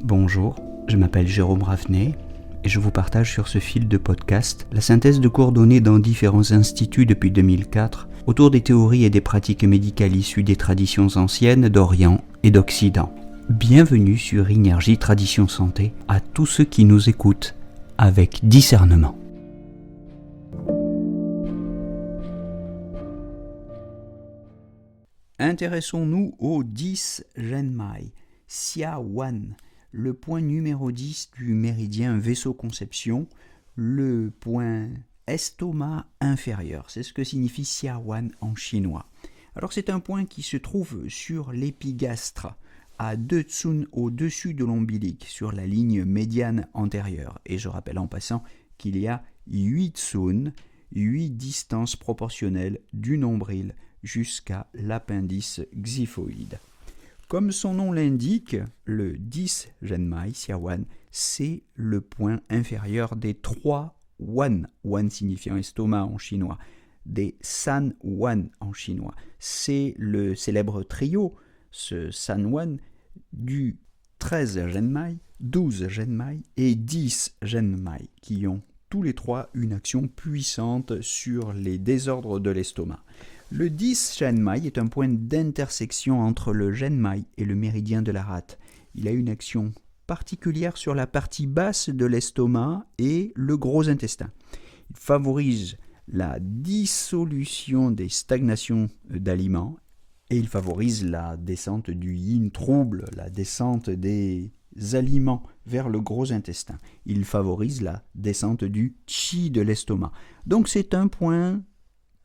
Bonjour, je m'appelle Jérôme Ravenet et je vous partage sur ce fil de podcast la synthèse de cours donnés dans différents instituts depuis 2004 autour des théories et des pratiques médicales issues des traditions anciennes d'Orient et d'Occident. Bienvenue sur Énergie Tradition Santé à tous ceux qui nous écoutent avec discernement. Intéressons-nous au 10 Zhenmai, Xia Wan, le point numéro 10 du méridien vaisseau-conception, le point estomac inférieur. C'est ce que signifie Xia Wan en chinois. Alors c'est un point qui se trouve sur l'épigastre, à 2 tsun au-dessus de l'ombilic, sur la ligne médiane antérieure. Et je rappelle en passant qu'il y a 8 tsun, 8 distances proportionnelles du nombril jusqu'à l'appendice xiphoïde. Comme son nom l'indique, le 10 Zhenmai, Xia Wan, c'est le point inférieur des 3 Wan, Wan signifiant estomac en chinois, des San Wan en chinois. C'est le célèbre trio, ce San Wan, du 13 Zhenmai, 12 Zhenmai et 10 Zhenmai, qui ont tous les trois une action puissante sur les désordres de l'estomac. Le 10 Zhenmai est un point d'intersection entre le Zhenmai et le méridien de la rate. Il a une action particulière sur la partie basse de l'estomac et le gros intestin. Il favorise la dissolution des stagnations d'aliments et il favorise la descente du yin trouble, la descente des aliments vers le gros intestin. Il favorise la descente du qi de l'estomac. Donc c'est un point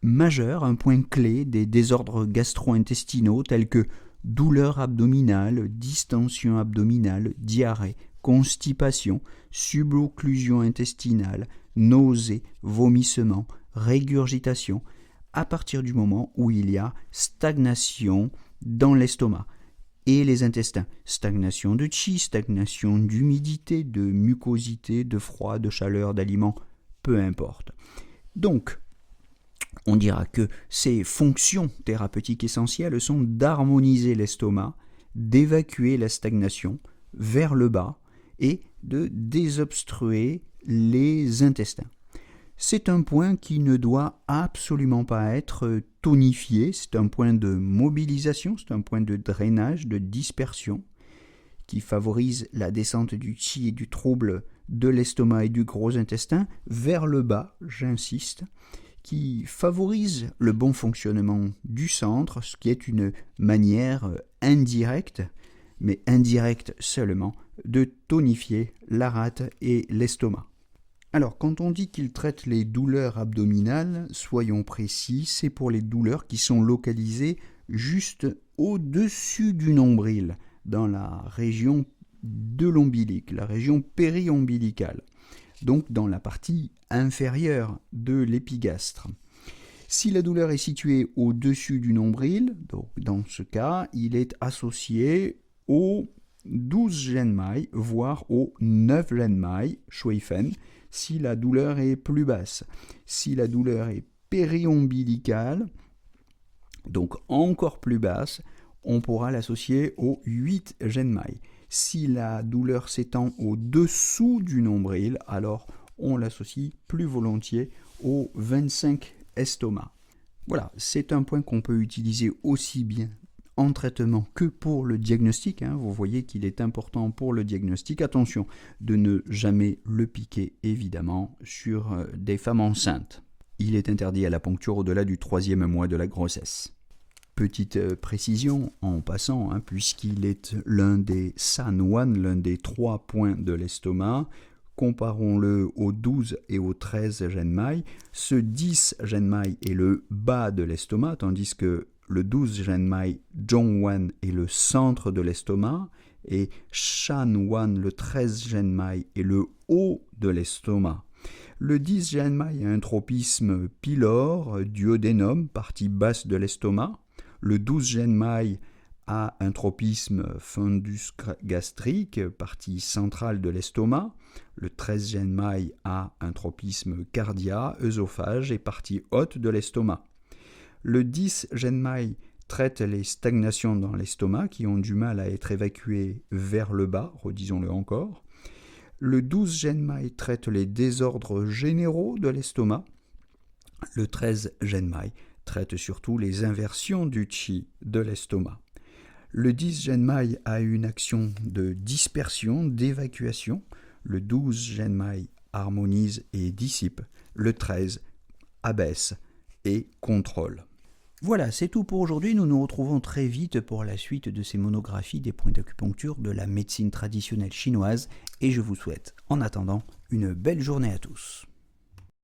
majeur, un point clé des désordres gastro-intestinaux tels que douleur abdominale, distension abdominale, diarrhée, constipation, subocclusion intestinale, nausées, vomissements, régurgitation, à partir du moment où il y a stagnation dans l'estomac et les intestins. Stagnation de qi, stagnation d'humidité, de mucosité, de froid, de chaleur, d'aliments, peu importe. Donc, on dira que ces fonctions thérapeutiques essentielles sont d'harmoniser l'estomac, d'évacuer la stagnation vers le bas et de désobstruer les intestins. C'est un point qui ne doit absolument pas être tonifié, c'est un point de mobilisation, c'est un point de drainage, de dispersion, qui favorise la descente du qi et du trouble de l'estomac et du gros intestin vers le bas, j'insiste, qui favorise le bon fonctionnement du centre, ce qui est une manière indirecte, mais indirecte seulement, de tonifier la rate et l'estomac. Alors, quand on dit qu'il traite les douleurs abdominales, soyons précis, c'est pour les douleurs qui sont localisées juste au-dessus du nombril, dans la région de l'ombilic, la région périombilicale, donc dans la partie inférieure de l'épigastre. Si la douleur est située au-dessus du nombril, donc dans ce cas, il est associé au 12 Zhenmai, voire au 9 Zhenmai, Shuifen, si la douleur est plus basse. Si la douleur est périombilicale, donc encore plus basse, on pourra l'associer au 8 Zhenmai. Si la douleur s'étend au-dessous du nombril, alors on l'associe plus volontiers au 25 estomac. Voilà, c'est un point qu'on peut utiliser aussi bien en traitement que pour le diagnostic. Vous voyez qu'il est important pour le diagnostic. Attention de ne jamais le piquer, évidemment, sur des femmes enceintes. Il est interdit à la poncture au-delà du 3e mois de la grossesse. Petite précision en passant, puisqu'il est l'un des San Wan, l'un des 3 points de l'estomac, comparons-le au 12 et au 13 Zhenmai. Ce 10 Zhenmai est le bas de l'estomac, tandis que le 12 Zhenmai, Zhongwan, est le centre de l'estomac, et Shan Wan, le 13 Zhenmai, est le haut de l'estomac. Le 10 Zhenmai a un tropisme pylore, duodénum, partie basse de l'estomac. Le 12 Zhenmai a un tropisme fundus gastrique, partie centrale de l'estomac. Le 13 Zhenmai a un tropisme cardia, œsophage et partie haute de l'estomac. Le 10 Zhenmai traite les stagnations dans l'estomac qui ont du mal à être évacuées vers le bas, redisons-le encore. Le 12 Genmai traite les désordres généraux de l'estomac. Le 13 Genmai traite surtout les inversions du chi de l'estomac. Le 10 Genmai a une action de dispersion, d'évacuation. Le 12 Genmai harmonise et dissipe. Le 13 abaisse et contrôle. Voilà, c'est tout pour aujourd'hui. Nous nous retrouvons très vite pour la suite de ces monographies des points d'acupuncture de la médecine traditionnelle chinoise et je vous souhaite, en attendant, une belle journée à tous.